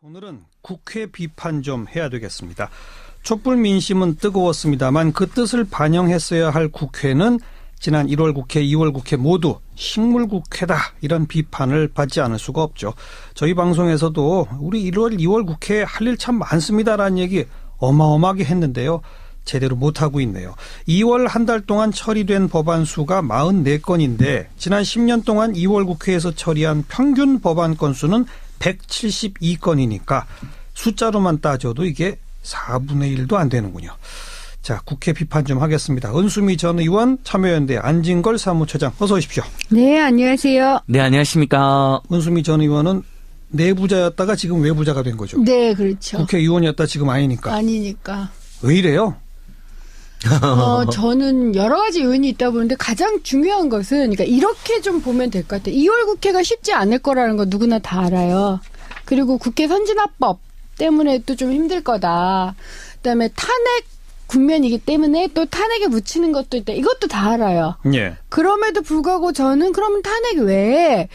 오늘은 국회 비판 좀 해야 되겠습니다. 촛불 민심은 뜨거웠습니다만 그 뜻을 반영했어야 할 국회는 지난 1월 국회, 2월 국회 모두 식물국회다 이런 비판을 받지 않을 수가 없죠. 저희 방송에서도 우리 1월, 2월 국회에 할 일 참 많습니다라는 얘기 어마어마하게 했는데요. 제대로 못하고 있네요. 2월 한 달 동안 처리된 법안 수가 44건인데 지난 10년 동안 2월 국회에서 처리한 평균 법안 건수는 172건이니까 숫자로만 따져도 이게 4분의 1도 안 되는군요. 자, 국회 비판 좀 하겠습니다. 은수미 전 의원, 참여연대 안진걸 사무처장 어서 오십시오. 네, 안녕하세요. 네, 안녕하십니까. 은수미 전 의원은 내부자였다가 지금 외부자가 된 거죠. 네, 그렇죠. 국회의원이었다 지금 아니니까. 아니니까. 왜 이래요? 저는 여러 가지 요인이 있다 보는데 가장 중요한 것은 그러니까 이렇게 좀 보면 될 것 같아요. 2월 국회가 쉽지 않을 거라는 거 누구나 다 알아요. 그리고 국회 선진화법 때문에 또 좀 힘들 거다. 그다음에 탄핵 국면이기 때문에 또 탄핵에 묻히는 것도 있다. 이것도 다 알아요. 예. 그럼에도 불구하고 저는 그러면 탄핵 외에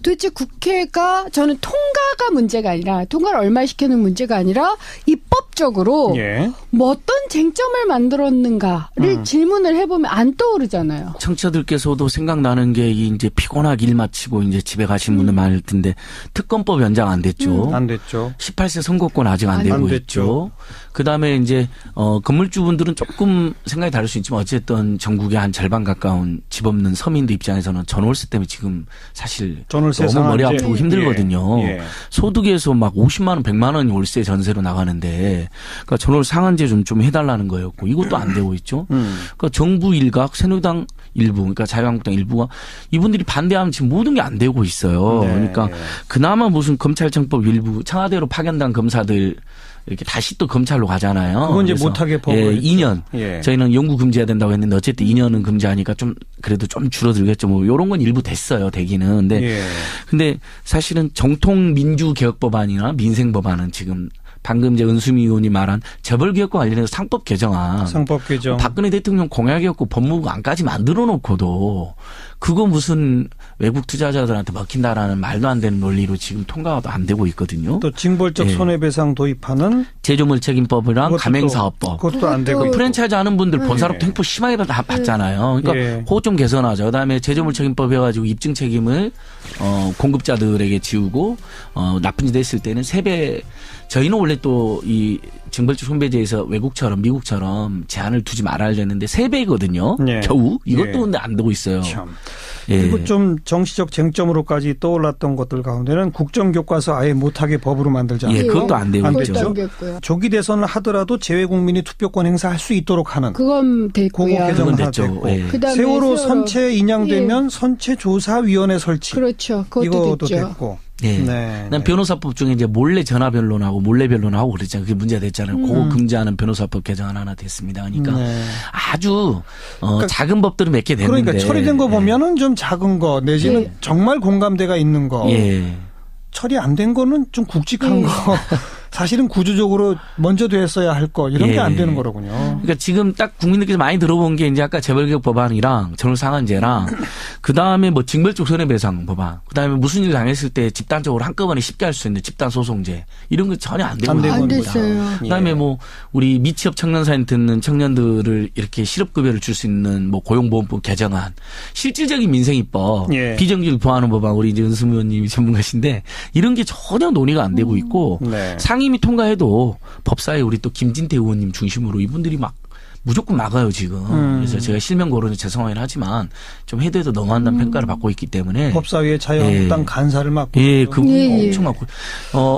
도대체 국회가 저는 통과가 문제가 아니라 통과를 얼마 시키는 문제가 아니라 입법적으로 예. 뭐 어떤 쟁점을 만들었는가를 질문을 해보면 안 떠오르잖아요. 청취자들께서도 생각나는 게 이제 피곤하게 일 마치고 이제 집에 가신 분들 많을 텐데 특검법 연장 안 됐죠. 안 됐죠. 18세 선거권 아직 안 되고 안 됐죠. 있죠. 그다음에 이제 건물주분들은 조금 생각이 다를 수 있지만 어쨌든 전국의 한 절반 가까운 집 없는 서민들 입장에서는 전월세 때문에 지금 사실 너무 머리 아프고 힘들거든요. 예. 소득에서 막 50만 원, 100만 원이 월세 전세로 나가는데 그러니까 전월 상한제 좀 해달라는 거였고 이것도 안 되고 있죠. 그러니까 정부 일각, 새누리당 일부, 그러니까 자유한국당 일부가 이분들이 반대하면 지금 모든 게 안 되고 있어요. 네. 그러니까 그나마 무슨 검찰청법 일부 청와대로 파견단 검사들 이렇게 다시 또 검찰로 가잖아요. 그건 이제 못하게 법을 2년. 예. 저희는 영구 금지해야 된다고 했는데 어쨌든 2년은 금지하니까 좀 그래도 좀 줄어들겠죠. 뭐 이런 건 일부 됐어요. 되기는. 근데 예. 근데 사실은 정통 민주 개혁 법안이나 민생 법안은 지금 방금 이제 은수미 의원이 말한 재벌개혁과 관련해서 상법 개정안. 상법 개정. 박근혜 대통령 공약이었고 법무부 안까지 만들어 놓고도 그거 무슨 외국 투자자들한테 먹힌다라는 말도 안 되는 논리로 지금 통과가 안 되고 있거든요. 또 징벌적 예. 손해배상 도입하는 제조물 책임법이랑 가맹사업법. 그것도 안 되고. 그 프랜차이즈 하는 분들 본사로부터 예. 횡포 심하게 받잖아요. 그러니까 예. 그거 좀 개선하죠. 그다음에 제조물 책임법 해가지고 입증 책임을 공급자들에게 지우고 나쁜 짓 했을 때는 3배. 저희는 원래 또 이 징벌적 손배제에서 외국처럼 미국처럼 제한을 두지 말아야 되는데 3배거든요. 예. 겨우 이것도 예. 근데 안 되고 있어요. 참. 예. 그리고 좀 정치적 쟁점으로까지 떠올랐던 것들 가운데는 국정교과서 아예 못하게 법으로 만들자. 예, 그것도 안 되고 안 있죠. 됐죠. 됐고요. 조기 대선을 하더라도 재외국민이 투표권 행사할 수 있도록 하는 그건 됐고요. 그거 개정 그건 하나 됐죠. 됐고 예. 그다음에 세월호 선체 인양되면 예. 선체조사위원회 설치. 그렇죠. 그것도 이것도 됐죠. 됐고. 예. 네. 난 변호사법 중에 이제 몰래 전화 변론하고 몰래 변론하고 그랬잖아요. 그게 문제가 됐잖아요. 그거 금지하는 변호사법 개정안 하나 됐습니다. 그러니까 네. 아주 작은 법들은 몇 개 됐는데. 그러니까 처리된 거 보면은 좀 작은 거 내지는 예. 정말 공감대가 있는 거. 예. 처리 안 된 거는 좀 굵직한 거. 사실은 구조적으로 먼저 됐어야 할 거 이런 게 안 되는 거로군요. 그러니까 지금 딱 국민들께서 많이 들어본 게 이제 아까 재벌개혁 법안이랑 전월상한제랑 그 다음에 뭐 징벌적 손해배상 법안, 그 다음에 무슨 일 당했을 때 집단적으로 한꺼번에 쉽게 할 수 있는 집단소송제 이런 거 전혀 안 되고 있는 안 겁니다. 됐어요. 그다음에 뭐 우리 미취업 청년 사연 듣는 청년들을 이렇게 실업급여를 줄 수 있는 뭐 고용보험법 개정안, 실질적인 민생입법, 예. 비정규직 보호하는 법안 우리 이제 은수미 의원님이 전문가신데 이런 게 전혀 논의가 안 되고 있고 네. 상임위 통과해도 법사위 우리 또 김진태 의원님 중심으로 이분들이 막 무조건 막아요 지금. 그래서 제가 실명 거론에 죄송하긴 하지만 좀 해도 너무한다는 평가를 받고 있기 때문에 법사위의 자유한국당 예. 간사를 맡고. 예, 그분 예, 예. 엄청 많고.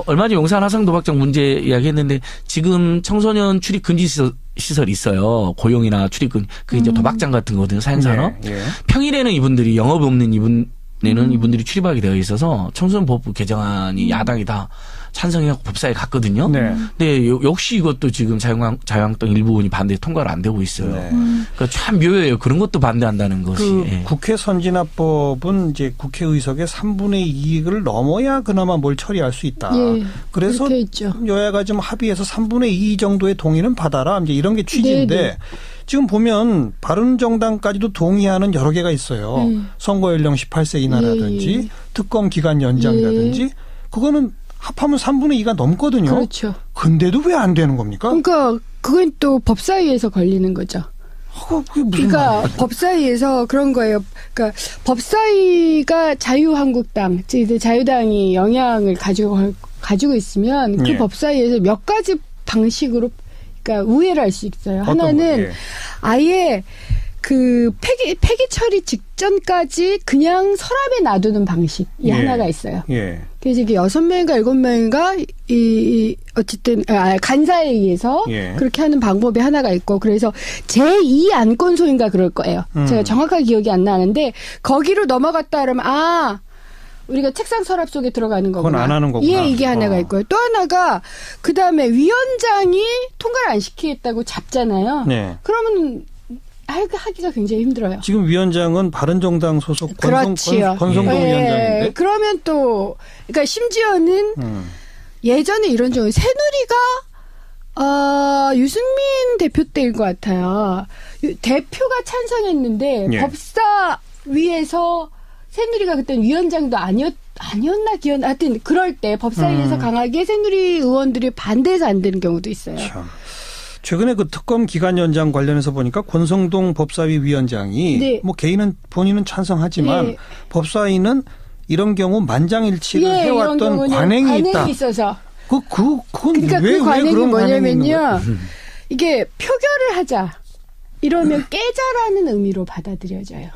얼마 전에 용산 화성 도박장 문제 이야기했는데 지금 청소년 출입 금지 시설 있어요. 고용이나 출입금 그 이제 도박장 같은 거거든요. 사행산업. 예. 예. 평일에는 이분들이 영업 없는 이분들이 출입하게 되어 있어서 청소년 법부 개정안이 야당이 다 찬성해서 법사위에 갔거든요. 네. 근데 역시 이것도 지금 자유한국당 일부 의원이 반대 통과를 안 되고 있어요. 네. 그러니까 참 묘해요. 그런 것도 반대한다는 것이. 그 예. 국회 선진화법은 이제 국회 의석의 3분의 2를 넘어야 그나마 뭘 처리할 수 있다. 예. 그래서 그렇게 있죠. 여야가 좀 합의해서 3분의 2 정도의 동의는 받아라. 이제 이런 게 취지인데 네네. 지금 보면 바른정당까지도 동의하는 여러 개가 있어요. 선거 연령 18세 이하라든지 예, 예. 특검 기간 연장이라든지 그거는 합하면 3분의 2가 넘거든요. 그렇죠. 근데도 왜 안 되는 겁니까? 그러니까 그건 또 법사위에서 걸리는 거죠. 그게 무슨 그러니까 말이에요? 법사위에서 그런 거예요. 그러니까 법사위가 자유한국당, 즉 이제 자유당이 영향을 가지고 있으면 그 예. 법사위에서 몇 가지 방식으로 그러니까 우회를 할 수 있어요. 어떤 하나는 거예요? 아예 그 폐기 처리 직전까지 그냥 서랍에 놔두는 방식이 예. 하나가 있어요. 예. 그래서 이게 6명인가 7명인가 어쨌든 간사에 의해서 예. 그렇게 하는 방법이 하나가 있고 그래서 제2 안건소인가 그럴 거예요. 제가 정확하게 기억이 안 나는데 거기로 넘어갔다 그러면 우리가 책상 서랍 속에 들어가는 거구나. 그건 안 하는 거구나. 예, 이게 하나가 있고요. 또 하나가 그다음에 위원장이 통과를 안 시키겠다고 잡잖아요. 네. 그러면 하기가 굉장히 힘들어요. 지금 위원장은 바른정당 소속 그렇지요. 권성동 예, 위원장인데. 그러면 또 그러니까 심지어는 예전에 이런 적이 새누리가 유승민 대표 때인 것 같아요. 대표가 찬성했는데 예. 법사위에서 새누리가 그때는 위원장도 아니었나 하여튼 그럴 때 법사위에서 강하게 새누리 의원들이 반대해서 안 되는 경우도 있어요. 참. 최근에 그 특검 기간 연장 관련해서 보니까 권성동 법사위 위원장이 네. 뭐 본인은 찬성하지만 예. 법사위는 이런 경우 만장일치를 이런 해왔던 경우는 관행이 있다. 있어서. 그건 그러니까 왜 그 관행이 그런 관행이 있는 거예요? 뭐냐면요. 이게 표결을 하자. 이러면 깨자라는 의미로 받아들여져요.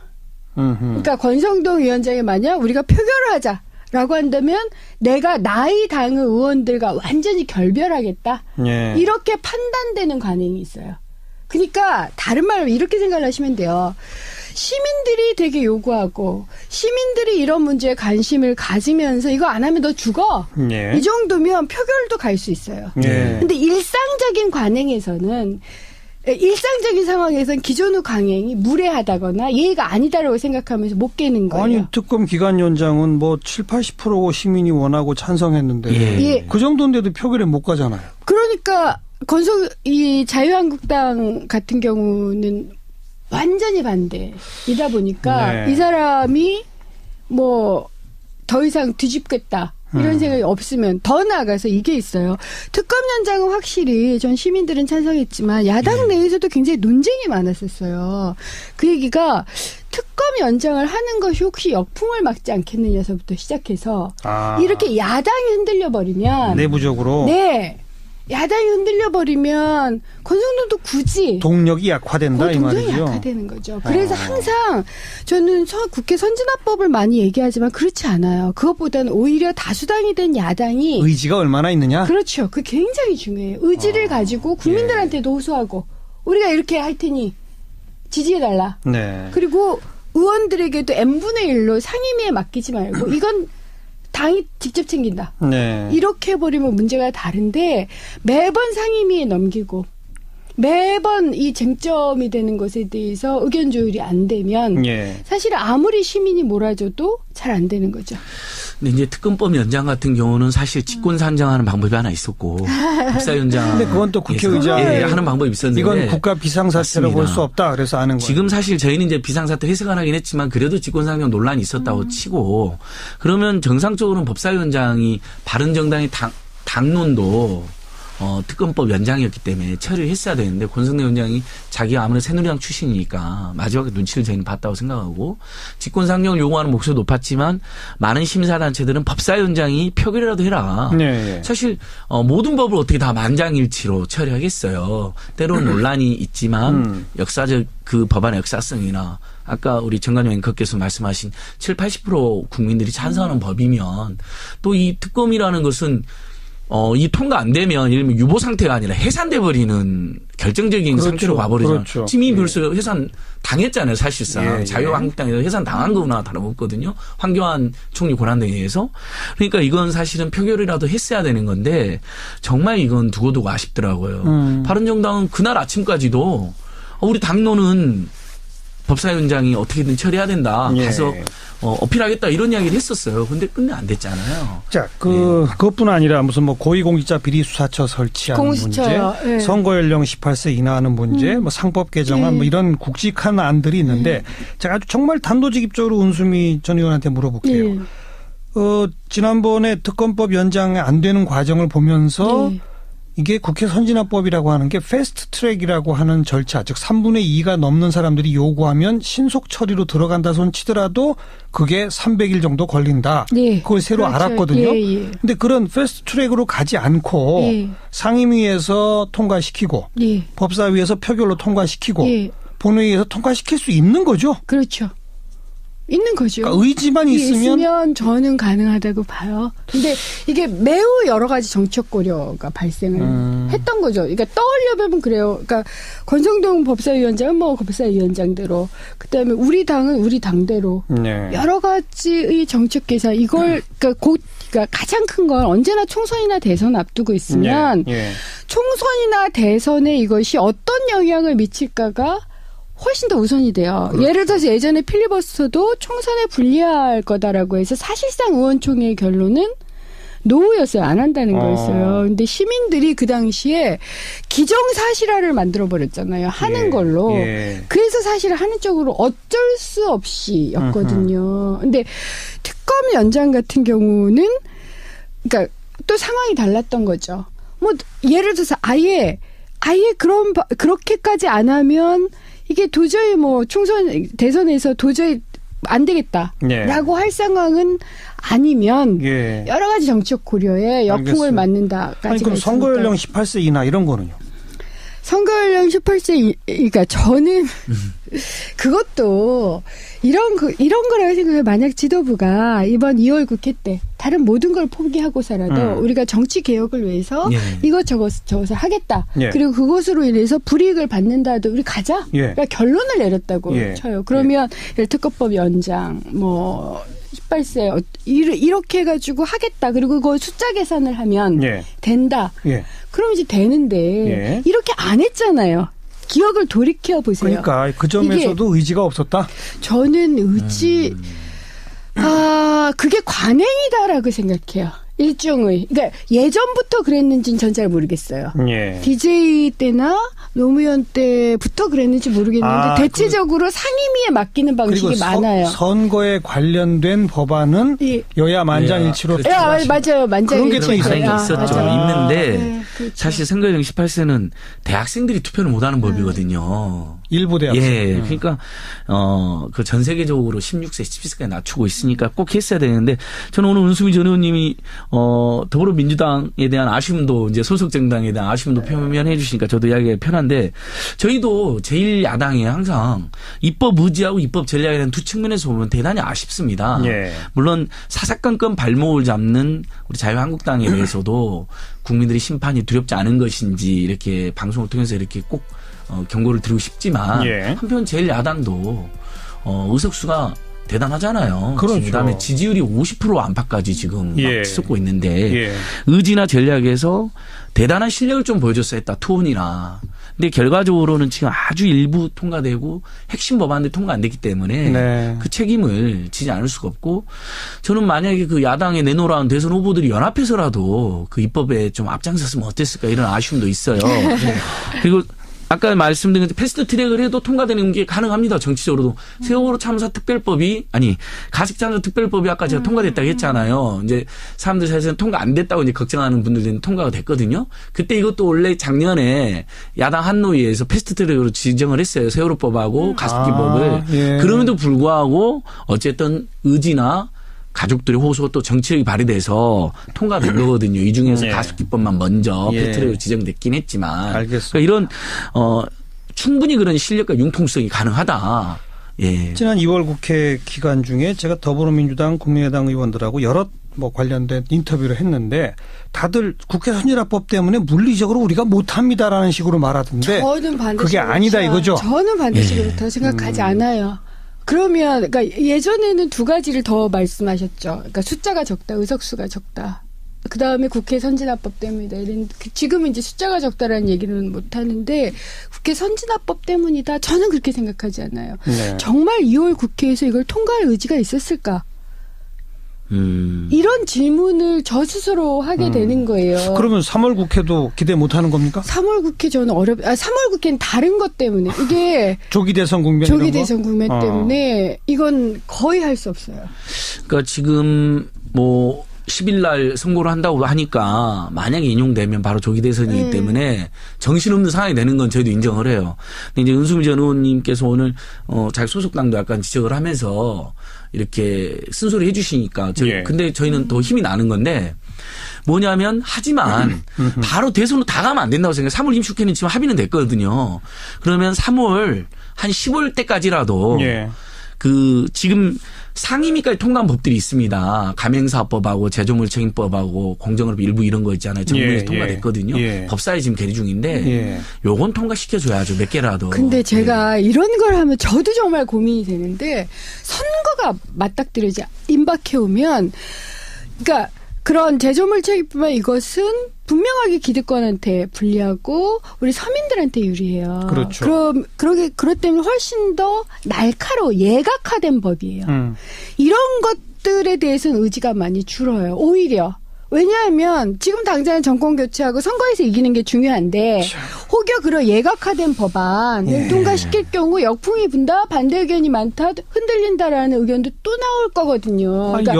그러니까 권성동 위원장이 만약 우리가 표결을 하자라고 한다면 내가 나의 당의 의원들과 완전히 결별하겠다. 예. 이렇게 판단되는 관행이 있어요. 그러니까 다른 말로 이렇게 생각을 하시면 돼요. 시민들이 되게 요구하고 시민들이 이런 문제에 관심을 가지면서 이거 안 하면 너 죽어. 예. 이 정도면 표결도 갈 수 있어요. 예. 근데 일상적인 관행에서는 일상적인 상황에서는 기존의 강행이 무례하다거나 예의가 아니다라고 생각하면서 못 깨는 거예요. 아니 특검 기간 연장은 뭐 70-80% 시민이 원하고 찬성했는데 예. 그 정도인데도 표결에 못 가잖아요. 그러니까 이 자유한국당 같은 경우는 완전히 반대이다 보니까 네. 이 사람이 뭐 더 이상 뒤집겠다. 이런 생각이 없으면 더 나아가서 이게 있어요. 특검 연장은 확실히 전 시민들은 찬성했지만 야당 내에서도 굉장히 논쟁이 많았었어요. 그 얘기가 특검 연장을 하는 것이 혹시 역풍을 막지 않겠느냐서부터 시작해서 이렇게 야당이 흔들려 버리면 내부적으로 네. 야당이 흔들려 버리면 권성동도 굳이 동력이 약화된다 이 동력이 말이죠. 약화되는 거죠. 그래서 항상 저는 국회 선진화법을 많이 얘기하지만 그렇지 않아요. 그것보다는 오히려 다수당이 된 야당이 의지가 얼마나 있느냐? 그렇죠. 그 굉장히 중요해요. 의지를 가지고 국민들한테도 호소하고 우리가 이렇게 할 테니 지지해달라. 네. 그리고 의원들에게도 n분의 1로 상임위에 맡기지 말고 이건 당이 직접 챙긴다. 네. 이렇게 해버리면 문제가 다른데 매번 상임위에 넘기고 매번 이 쟁점이 되는 것에 대해서 의견 조율이 안 되면 예. 사실 아무리 시민이 몰아줘도 잘 안 되는 거죠. 근데 이제 특검법 연장 같은 경우는 사실 직권 산정하는 방법이 하나 있었고 법사 연장. 근데 그건 또 국회의장이 하는 방법이 있었는데 이건 국가 비상사태로 볼 수 없다. 그래서 하는 거예요. 지금 사실 저희는 이제 비상사태 해석을 하긴 했지만 그래도 직권상정 논란이 있었다고 치고 그러면 정상적으로는 법사위원장이 바른정당의 당론도 특검법 연장이었기 때문에 처리를 했어야 되는데 권성동 위원장이 자기가 아무래도 새누리당 출신이니까 마지막에 눈치를 저희는 봤다고 생각하고 직권상정을 요구하는 목소리가 높았지만 많은 심사단체들은 법사위원장이 표결이라도 해라. 네. 사실 모든 법을 어떻게 다 만장일치로 처리하겠어요. 때로는 논란이 있지만 역사적 그 법안의 역사성이나 아까 우리 정관용 앵커께서 말씀하신 70-80% 국민들이 찬성하는 법이면 또 이 특검이라는 것은 이 통과 안 되면 예를 들면 유보 상태가 아니라 해산돼 버리는 결정적인 그렇죠. 상태로 가버리잖아요. 그렇죠. 지금 이미 벌써 해산 당했잖아요, 사실상. 예. 자유한국당에서 해산 당한 거나 다름없거든요. 황교안 총리 권한대에 의해서. 그러니까 이건 사실은 표결이라도 했어야 되는 건데 정말 이건 두고두고 아쉽더라고요. 바른정당은 그날 아침까지도 우리 당론은 법사위원장이 어떻게든 처리해야 된다. 예. 가서 어필하겠다 이런 이야기를 했었어요. 근데 끝내 안 됐잖아요. 자, 그것뿐 아니라 무슨 뭐 고위공직자 비리수사처 설치하는 공수처요. 문제, 예. 선거 연령 18세 인하하는 문제, 뭐 상법 개정안 뭐 이런 굵직한 안들이 있는데 제가 아주 정말 단도직입적으로 은수미 전 의원한테 물어볼게요. 예. 지난번에 특검법 연장이 안 되는 과정을 보면서 네. 이게 국회 선진화법이라고 하는 게 패스트 트랙이라고 하는 절차, 즉 3분의 2가 넘는 사람들이 요구하면 신속 처리로 들어간다 손 치더라도 그게 300일 정도 걸린다. 네. 그걸 새로 그렇죠. 알았거든요. 예. 근데 그런 패스트 트랙으로 가지 않고 예. 상임위에서 통과시키고 예. 법사위에서 표결로 통과시키고 예. 본회의에서 통과시킬 수 있는 거죠. 그렇죠. 있는 거죠. 그러니까 의지만 있으면 저는 가능하다고 봐요. 근데 이게 매우 여러 가지 정책 고려가 발생을 했던 거죠. 그러니까 떠올려보면 그래요. 그러니까 권성동 법사위원장은 뭐 법사위원장대로, 그다음에 우리 당은 우리 당대로 네. 여러 가지의 정책 계산, 이걸 그러니까 가장 큰 건 언제나 총선이나 대선 앞두고 있으면 예. 총선이나 대선에 이것이 어떤 영향을 미칠까가 훨씬 더 우선이 돼요. 그렇죠. 예를 들어서 예전에 필리버스터도 총선에 불리할 거다라고 해서 사실상 의원총회의 결론은 노였어요. 안 한다는 거였어요. 근데 시민들이 그 당시에 기정사실화를 만들어버렸잖아요. 하는 걸로. 예. 그래서 사실 하는 쪽으로 어쩔 수 없이였거든요. 근데 특검 연장 같은 경우는 그러니까 또 상황이 달랐던 거죠. 뭐 예를 들어서 아예 그렇게까지 안 하면 이게 도저히 뭐 총선 대선에서 도저히 안 되겠다라고 할 상황은 아니면 예. 여러 가지 정책 고려에 역풍을 알겠어요. 맞는다까지. 아니 그럼 선거 연령 18세 이하 이런 거는요? 선거 연령 18세 그러니까 저는 그것도 이런 거라고 생각해요. 만약 지도부가 이번 2월 국회 때 다른 모든 걸 포기하고서라도 우리가 정치 개혁을 위해서 예. 이것저것 하겠다. 예. 그리고 그것으로 인해서 불이익을 받는다도 우리 가자. 예. 그러니까 결론을 내렸다고 예. 쳐요. 그러면 특검법 연장 뭐 18세 이렇게 해가지고 하겠다. 그리고 그거 숫자 계산을 하면 예. 된다. 예. 그럼 이제 되는데 예. 이렇게 안 했잖아요. 기억을 돌이켜 보세요. 그러니까 그 점에서도 의지가 없었다. 저는 그게 관행이다라고 생각해요. 일종의. 그러니까 예전부터 그랬는지는 전 잘 모르겠어요. 예. DJ 때나 노무현 때부터 그랬는지 모르겠는데 대체적으로 상임위에 맡기는 방식이 그리고 많아요. 선거에 관련된 법안은 예. 여야 만장일치로 그렇죠. 맞아요. 그런 게 또 상이 있었죠. 있는데 네, 그렇죠. 사실 선거연령 18세는 대학생들이 투표를 못하는 법이거든요. 일부 대학생. 예, 그러니까 그 전 세계적으로 16세, 17세까지 낮추고 있으니까 꼭 했어야 되는데 저는 오늘 은수미 전 의원님이 더불어민주당에 대한 아쉬움도 이제 소속 정당에 대한 아쉬움도 표명해 주시니까 저도 이야기가 편한데 저희도 제1야당에 항상 입법 의지하고 입법 전략에 대한 두 측면에서 보면 대단히 아쉽습니다. 예. 물론 사사건건 발목을 잡는 우리 자유한국당에 대해서도 국민들의 심판이 두렵지 않은 것인지 이렇게 방송을 통해서 이렇게 꼭 경고를 드리고 싶지만 예. 한편 제1야당도 의석수가 대단하잖아요. 그렇죠. 그다음에 지지율이 50% 안팎까지 지금 예. 막 치솟고 있는데 예. 의지나 전략에서 대단한 실력을 좀 보여줬어야 했다. 투혼이나. 근데 결과적으로는 지금 아주 일부 통과되고 핵심 법안들이 통과 안 됐기 때문에 네. 그 책임을 지지 않을 수가 없고 저는 만약에 그 야당에 내놓으라는 대선 후보들이 연합해서라도 그 입법에 좀 앞장섰으면 어땠을까 이런 아쉬움도 있어요. 그리고 아까 말씀드린 패스트 트랙을 해도 통과되는 게 가능합니다. 정치적으로도. 세월호 참사 특별법이 가식장소 특별법이 아까 제가 통과됐다고 했잖아요. 이제 사람들 사이에서는 통과 안 됐다고 이제 걱정하는 분들은 통과가 됐거든요. 그때 이것도 원래 작년에 야당 한노위에서 패스트 트랙으로 지정을 했어요. 세월호법하고 가습기법을. 예. 그럼에도 불구하고 어쨌든 의지나 가족들의 호소 또 정치력이 발휘돼서 통과된 거거든요. 이 중에서 예. 가습기법만 먼저 예. 패스트트랙으로 지정됐긴 했지만. 알겠습니다. 그러니까 이런 충분히 그런 실력과 융통성이 가능하다. 예. 지난 2월 국회 기간 중에 제가 더불어민주당, 국민의당 의원들하고 여러 관련된 인터뷰를 했는데 다들 국회 선진화법 때문에 물리적으로 우리가 못합니다라는 식으로 말하던데 저는 반드시 그게 아니다 이거죠? 저는 반드시 예. 그렇다고 생각하지 않아요. 그러면 그러니까 예전에는 두 가지를 더 말씀하셨죠. 그러니까 숫자가 적다, 의석수가 적다. 그 다음에 국회 선진화법 때문이다. 지금은 이제 숫자가 적다라는 얘기는 못 하는데 국회 선진화법 때문이다. 저는 그렇게 생각하지 않아요. 네. 정말 2월 국회에서 이걸 통과할 의지가 있었을까? 이런 질문을 저 스스로 하게 되는 거예요. 그러면 3월 국회도 기대 못하는 겁니까? 3월 국회 저는 3월 국회는 다른 것 때문에 이게 조기 대선 국면 조기 이런 거? 대선 국면 때문에 이건 거의 할 수 없어요. 그러니까 지금 뭐 10일 날 선고를 한다고 하니까 만약에 인용되면 바로 조기 대선이기 때문에 정신없는 상황이 되는 건 저희도 인정을 해요. 근데 이제 은수미 전 의원님께서 오늘 자기 소속당도 약간 지적을 하면서 이렇게 쓴소리 해주시니까 근데 저희는 더 힘이 나는 건데 뭐냐면 하지만 바로 대선으로 다 가면 안 된다고 생각해요. 3월 임시국회는 지금 합의는 됐거든요. 그러면 3월 한 10월 때까지라도 그 지금 상임위까지 통과한 법들이 있습니다. 가맹사업법하고 제조물책임법하고 공정거래 일부 이런 거 있잖아요. 정부에서 통과됐거든요. 법사위 지금 계류 중인데 요건 통과시켜줘야죠. 몇 개라도. 근데 제가 이런 걸 하면 저도 정말 고민이 되는데 선거가 맞닥뜨려지 임박해오면 그러니까 그런 제조물책임법 이것은 분명하게 기득권한테 불리하고 우리 서민들한테 유리해요. 그렇죠. 그렇기 때문에 훨씬 더 날카로워 예각화된 법이에요. 이런 것들에 대해서는 의지가 많이 줄어요. 오히려. 왜냐하면 지금 당장 정권 교체하고 선거에서 이기는 게 중요한데 혹여 그런 예각화된 법안을 통과시킬 경우 역풍이 분다, 반대 의견이 많다, 흔들린다라는 의견도 또 나올 거거든요. 아니, 그러니까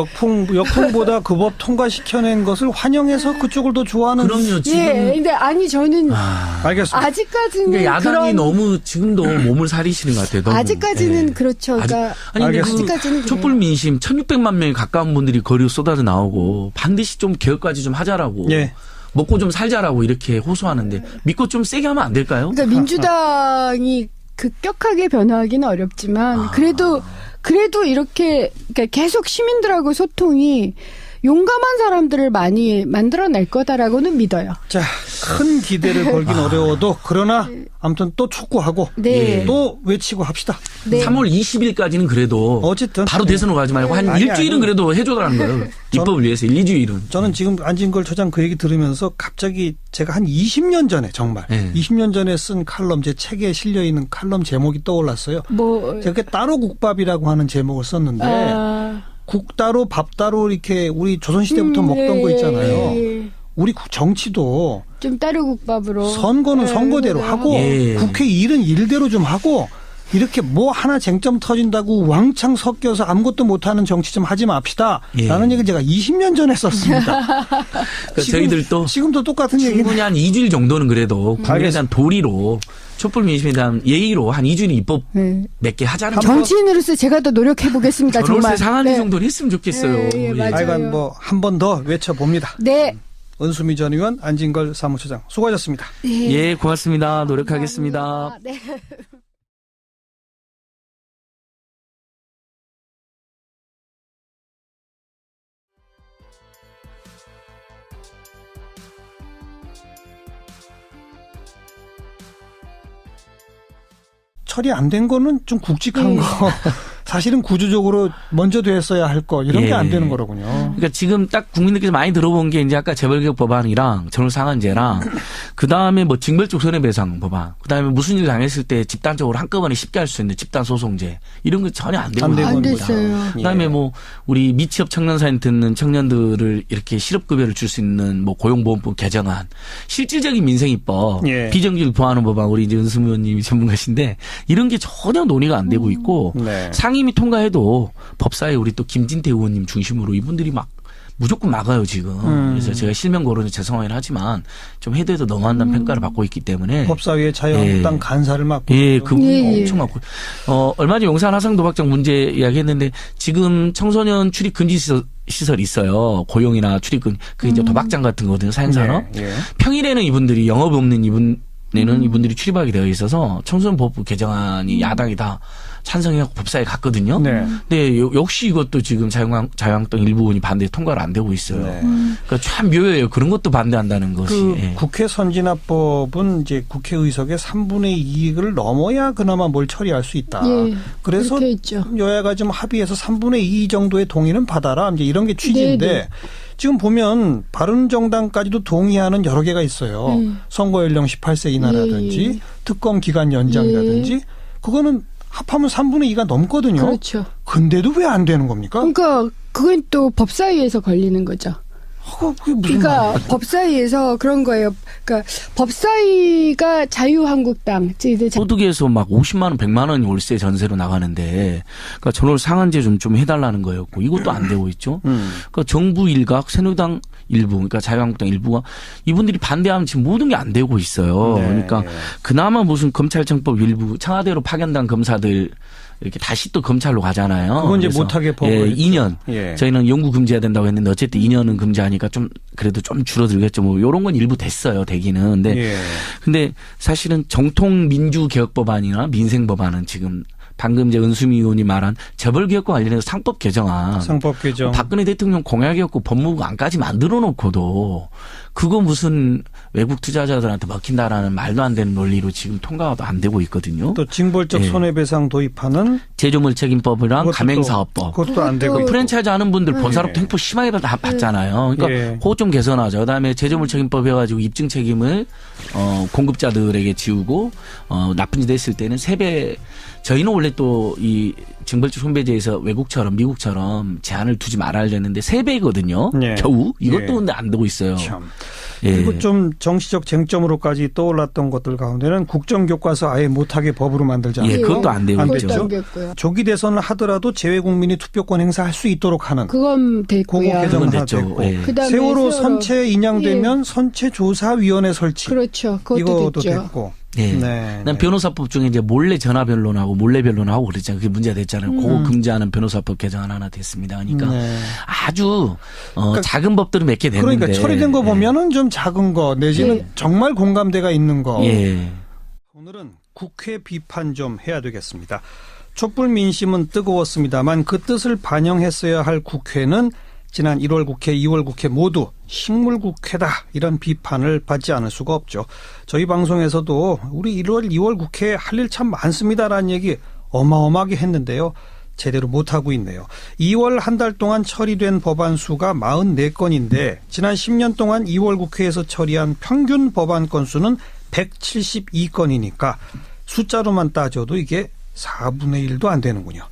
역풍보다 그 법 통과시켜낸 것을 환영해서 그쪽을 더 좋아하는. 그럼요. 지금. 근데 아니 저는 알겠습니다. 아직까지는 그러니까 야당이 그런 너무 지금도 몸을 사리시는 것 같아요. 너무. 아직까지는 그렇죠. 그러니까 아니 아직까지는 그래요. 촛불 민심 1,600만 명이 가까운 분들이 거리로 쏟아져 나오고 반드시 좀 개혁까지 좀 하자라고 먹고 좀 살자라고 이렇게 호소하는데 믿고 좀 세게 하면 안 될까요? 그러니까 민주당이 급격하게 변화하기는 어렵지만 그래도 이렇게 그러니까 계속 시민들하고 소통이 용감한 사람들을 많이 만들어낼 거다라고는 믿어요. 자, 큰 기대를 걸긴 어려워도 그러나 아무튼 또 촉구하고 또 외치고 합시다. 3월 20일까지는 그래도 어쨌든 바로 대선으로 가지 말고 한 일주일은 그래도 해줘라는 거예요. 입법을 위해서 2주일은. 저는 지금 안진걸 처장 그 얘기 들으면서 갑자기 제가 한 20년 전에 정말 20년 전에 쓴 칼럼 제 책에 실려 있는 칼럼 제목이 떠올랐어요. 제가 따로 국밥이라고 하는 제목을 썼는데 국 따로 밥 따로 이렇게 우리 조선시대부터 먹던 거 있잖아요. 우리 정치도 좀 따로 국밥으로 선거는 선거대로 하고 국회 일은 일대로 좀 하고 이렇게 뭐 하나 쟁점 터진다고 왕창 섞여서 아무것도 못하는 정치 좀 하지 맙시다. 라는 얘기를 제가 20년 전에 썼습니다. 그러니까 저희들도 지금도 똑같은 얘기는 충분히 한 2주일 정도는 그래도 국민에 대한 도리로 촛불 민심에 대한 예의로 한 2주일 입법 몇 개 하자는 정치인으로서 제가 더 노력해 보겠습니다. 정말. 상한이 정도는 했으면 좋겠어요. 맞아요. 뭐 한 번 더 외쳐봅니다. 네. 은수미 전 의원, 안진걸 사무처장 수고하셨습니다. 예, 고맙습니다. 노력하겠습니다. 감사합니다. 네. 처리 안 된 거는 좀 굵직한 거. 사실은 구조적으로 먼저 됐어야 할 거 이런 게 안 되는 거로군요. 그러니까 지금 딱 국민들께서 많이 들어본 게 이제 아까 재벌개혁 법안이랑 전월상한제랑 그 다음에 뭐 징벌적 손해배상 법안, 그 다음에 무슨 일 당했을 때 집단적으로 한꺼번에 쉽게 할 수 있는 집단소송제 이런 거 전혀 안 되고 있는 겁니다. 그 다음에 뭐 우리 미취업 청년 사연 듣는 청년들을 이렇게 실업급여를 줄 수 있는 뭐 고용보험법 개정안, 실질적인 민생입법, 비정규직 보호하는 법안 우리 이제 은수미 의원님이 전문가신데 이런 게 전혀 논의가 안 되고 있고 상임위 통과해도 법사위 우리 또 김진태 의원님 중심으로 이분들이 막 무조건 막아요 지금. 그래서 제가 실명 거론에 죄송하긴 하지만 좀 해도 너무한다는 평가를 받고 있기 때문에 법사위의 자유한국당 간사를 맡고 그분이 엄청 맡고 얼마 전에 용산 화성 도박장 문제 이야기했는데 지금 청소년 출입 금지 시설 있어요. 고용이나 출입금 그게 이제 도박장 같은 거거든요. 사행산업. 평일에는 이분들이 영업 없는 이분들이 출입하게 되어 있어서 청소년 법부 개정안이 야당이 다 찬성해갖고 법사위에 갔거든요. 근데 역시 이것도 지금 자유한국당 일부 의원이 반대 통과를 안 되고 있어요. 그러니까 참 묘해요. 그런 것도 반대한다는 것이. 국회 선진화법은 이제 국회의석의 3분의 2를 넘어야 그나마 뭘 처리할 수 있다. 그래서 여야가 좀 합의해서 3분의 2 정도의 동의는 받아라. 이제 이런 게 취지인데 지금 보면 바른정당까지도 동의하는 여러 개가 있어요. 선거연령 18세 이하라든지 특검 기간 연장이라든지 그거는 합하면 3분의 2가 넘거든요. 그렇죠. 근데도 왜 안 되는 겁니까? 그러니까 그건 또 법사위에서 걸리는 거죠. 그게 무슨 그러니까 말이야? 법사위에서 그런 거예요. 그러니까 법사위가 자유한국당 소득에서 막 50만 원, 100만 원이 월세 전세로 나가는데, 그러니까 전월 상한제 좀 해달라는 거였고, 이것도 안 되고 있죠. 그러니까 정부 일각, 새누리당 일부, 그러니까 자유한국당 일부가 이분들이 반대하면 지금 모든 게 안 되고 있어요. 네. 그러니까 그나마 무슨 검찰청법 일부 청와대로 파견단 검사들 이렇게 다시 또 검찰로 가잖아요. 그건 이제 그래서 못하게 법을 2년. 예. 저희는 영구 금지해야 된다고 했는데 어쨌든 2년은 금지하니까 좀 그래도 좀 줄어들겠죠. 뭐 요런 건 일부 됐어요. 되기는. 근데 예. 근데 사실은 정통 민주 개혁 법안이나 민생 법안은 지금 방금 이제 은수미 의원이 말한 재벌개혁과 관련해서 상법 개정안. 상법 개정. 박근혜 대통령 공약이었고 법무부 안까지 만들어 놓고도 그거 무슨 외국 투자자들한테 먹힌다라는 말도 안 되는 논리로 지금 통과가 안 되고 있거든요. 또 징벌적 예. 손해배상 도입하는 제조물 책임법이랑 그것도 가맹사업법. 그것도 안 되고 그것도 있고. 프랜차이즈 하는 분들 본사로부터 예. 횡포 심하게 받잖아요. 그러니까 예. 그거 좀 개선하죠. 그다음에 제조물 책임법 해가지고 입증 책임을 공급자들에게 지우고 나쁜 짓 했을 때는 3배. 저희는 원래 또 이 징벌적 손배제에서 외국처럼 미국처럼 제한을 두지 말아야 되는데 3배거든요. 예. 겨우 이것도 예. 근데 안 되고 있어요. 참. 예. 그리고 좀 정치적 쟁점으로까지 떠올랐던 것들 가운데는 국정교과서 아예 못하게 법으로 만들자. 예, 그것도 안 되고 안 있죠. 됐죠. 됐고요. 조기 대선을 하더라도 재외 국민이 투표권 행사할 수 있도록 하는 그건 그거 됐고요. 개정 그건 하나 됐죠. 됐고. 예. 그다음에 세월호 선체 인양되면 예. 선체조사위원회 설치. 그렇죠. 그것도 이것도 됐죠. 됐고. 예. 네. 난 변호사법 중에 이제 몰래 전화 변론하고 몰래 변론하고 그랬잖아요. 그게 문제가 됐잖아요. 그거 금지하는 변호사법 개정안 하나 됐습니다. 그러니까 네. 아주 작은 법들은 몇 개 됐는데. 그러니까 처리된 거 보면은 좀 작은 거 내지는 예. 정말 공감대가 있는 거. 예. 오늘은 국회 비판 좀 해야 되겠습니다. 촛불 민심은 뜨거웠습니다만 그 뜻을 반영했어야 할 국회는 지난 1월 국회, 2월 국회 모두 식물국회다 이런 비판을 받지 않을 수가 없죠. 저희 방송에서도 우리 1월, 2월 국회에 할 일 참 많습니다라는 얘기 어마어마하게 했는데요. 제대로 못하고 있네요. 2월 한 달 동안 처리된 법안 수가 44건인데 지난 10년 동안 2월 국회에서 처리한 평균 법안 건수는 172건이니까 숫자로만 따져도 이게 4분의 1도 안 되는군요.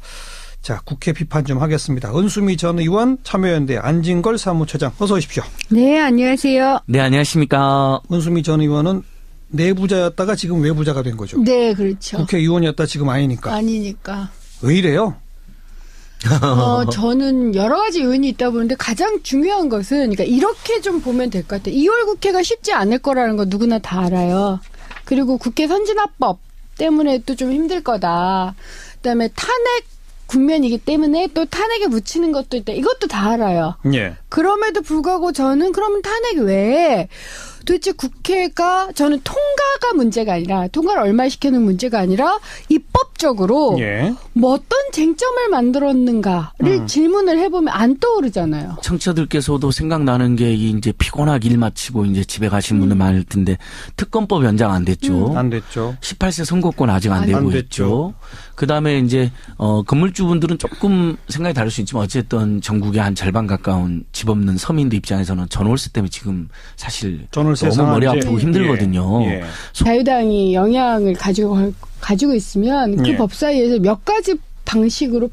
자, 국회 비판 좀 하겠습니다. 은수미 전 의원, 참여연대 안진걸 사무처장 어서 오십시오. 네, 안녕하세요. 네, 안녕하십니까. 은수미 전 의원은 내부자였다가 지금 외부자가 된 거죠. 네, 그렇죠. 국회의원이었다 지금 아니니까. 아니니까. 왜 이래요? 저는 여러 가지 요인이 있다 보는데 가장 중요한 것은 그러니까 이렇게 좀 보면 될 것 같아요. 2월 국회가 쉽지 않을 거라는 거 누구나 다 알아요. 그리고 국회 선진화법 때문에 또 좀 힘들 거다. 그다음에 탄핵 국면이기 때문에 또 탄핵에 묻히는 것도 있다. 이것도 다 알아요. 예. 그럼에도 불구하고 저는 그러면 탄핵 외에 도대체 국회가 저는 통과가 문제가 아니라 통과를 얼마 시키는 문제가 아니라 입법적으로 예. 뭐 어떤 쟁점을 만들었는가를 질문을 해보면 안 떠오르잖아요. 청취자들께서도 생각나는 게 이제 피곤하게 일 마치고 이제 집에 가신 분들 많을 텐데 특검법 연장 안 됐죠. 안 됐죠. 18세 선거권 아직 안 되고 안 됐죠. 있죠. 그다음에 이제 건물주분들은 조금 생각이 다를 수 있지만 어쨌든 전국의 한 절반 가까운 집 없는 서민들 입장에서는 전월세 때문에 지금 사실 전월세 너무 머리 상한제. 아프고 힘들거든요. 예. 예. 자유당이 영향을 가지고 있으면 그 예. 법사위에서 몇 가지 방식으로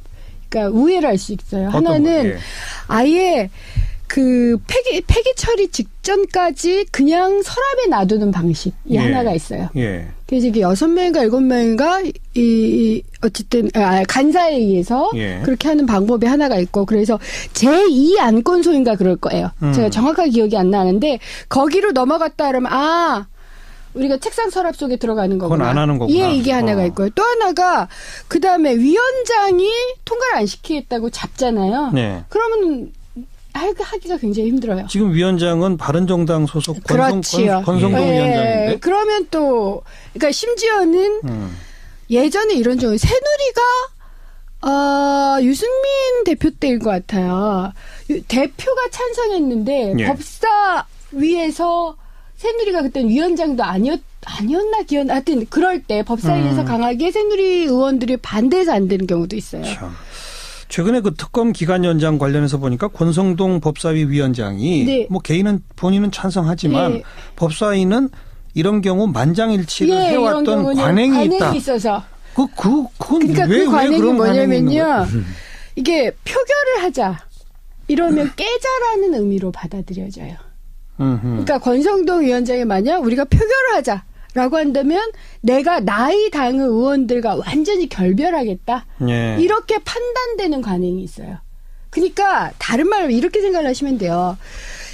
그러니까 우회를 할 수 있어요. 어떤 하나는 거? 예. 아예 그 폐기 처리 직전까지 그냥 서랍에 놔두는 방식이 예. 하나가 있어요. 예. 그래서 이게 6명인가 7명인가 어쨌든 간사에 의해서 예. 그렇게 하는 방법이 하나가 있고 그래서 제2 안건소인가 그럴 거예요. 제가 정확하게 기억이 안 나는데 거기로 넘어갔다 그러면 우리가 책상 서랍 속에 들어가는 거구나. 그건 안 하는 거구나. 예, 이게 하나가 있고요. 또 하나가 그다음에 위원장이 통과를 안 시키겠다고 잡잖아요. 네. 그러면 하기가 굉장히 힘들어요. 지금 위원장은 바른정당 소속 그렇지요. 권성동 예, 위원장인데. 그러면 또 그러니까 심지어는 예전에 이런 경우 새누리가 유승민 대표 때인 것 같아요. 대표가 찬성했는데 예. 법사위에서 새누리가 그때는 위원장도 아니었나 하여튼 그럴 때 법사위에서 강하게 새누리 의원들이 반대해서 안 되는 경우도 있어요. 참. 최근에 그 특검 기간 연장 관련해서 보니까 권성동 법사위 위원장이 네. 뭐 본인은 찬성하지만 네. 법사위는 이런 경우 만장일치를 이런 해왔던 경우는 관행이 있다. 있어서. 그건 그러니까 왜 그 관행이 그런 관행이 있는 뭐냐면요. 거예요? 이게 표결을 하자. 이러면 깨자라는 의미로 받아들여져요. 음흠. 그러니까 권성동 위원장이 만약 우리가 표결을 하자라고 한다면 내가 나의 당의 의원들과 완전히 결별하겠다. 예. 이렇게 판단되는 관행이 있어요. 그러니까 다른 말로 이렇게 생각을 하시면 돼요.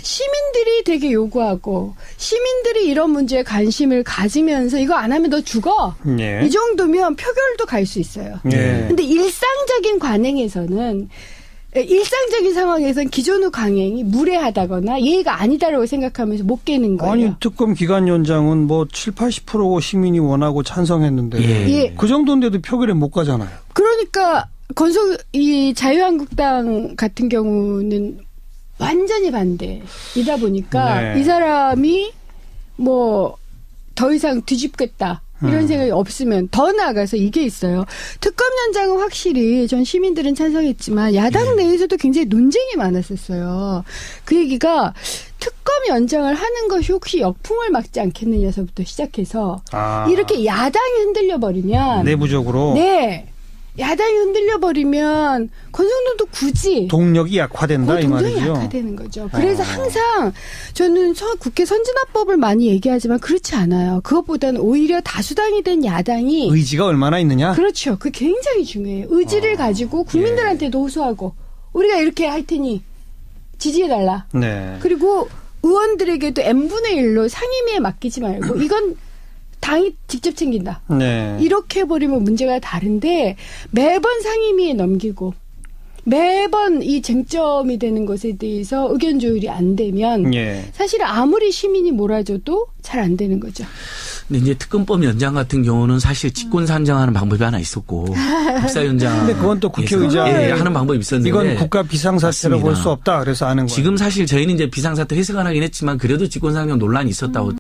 시민들이 되게 요구하고 시민들이 이런 문제에 관심을 가지면서 이거 안 하면 너 죽어. 예. 이 정도면 표결도 갈 수 있어요. 예. 근데 일상적인 관행에서는 일상적인 상황에서는 기존의 강행이 무례하다거나 예의가 아니다라고 생각하면서 못 깨는 거예요. 아니 특검 기간 연장은 뭐 7, 80% 시민이 원하고 찬성했는데 예. 그 정도인데도 표결에 못 가잖아요. 그러니까 이 자유한국당 같은 경우는 완전히 반대이다 보니까 네. 이 사람이 뭐 더 이상 뒤집겠다 이런 생각이 없으면 더 나아가서 이게 있어요. 특검 연장은 확실히 전 시민들은 찬성했지만 야당 내에서도 굉장히 논쟁이 많았었어요. 그 얘기가 특검 연장을 하는 것이 혹시 역풍을 막지 않겠느냐서부터 시작해서 이렇게 야당이 흔들려 버리면 내부적으로 네. 야당이 흔들려 버리면 권성동도 굳이 동력이 약화된다 이 동력이 말이죠. 약화되는 거죠. 그래서 항상 저는 국회 선진화법을 많이 얘기하지만 그렇지 않아요. 그것보다는 오히려 다수당이 된 야당이 의지가 얼마나 있느냐? 그렇죠. 그 굉장히 중요해요. 의지를 가지고 국민들한테도 호소하고 우리가 이렇게 할 테니 지지해달라. 네. 그리고 의원들에게도 n분의 1로 상임위에 맡기지 말고 이건 당이 직접 챙긴다. 네. 이렇게 해버리면 문제가 다른데 매번 상임위에 넘기고 매번 이 쟁점이 되는 것에 대해서 의견 조율이 안 되면 예. 사실 아무리 시민이 몰아줘도 잘 안 되는 거죠. 근데 이제 특검법 연장 같은 경우는 사실 직권 산정하는 방법이 하나 있었고 국사 연장. 근데 그건 또 국회의장이 하는 방법이 있었는데 이건 국가 비상사태로 볼 수 없다. 그래서 하는 거예요. 지금 사실 저희는 이제 비상사태 해석하긴 했지만 그래도 직권 산정 논란이 있었다고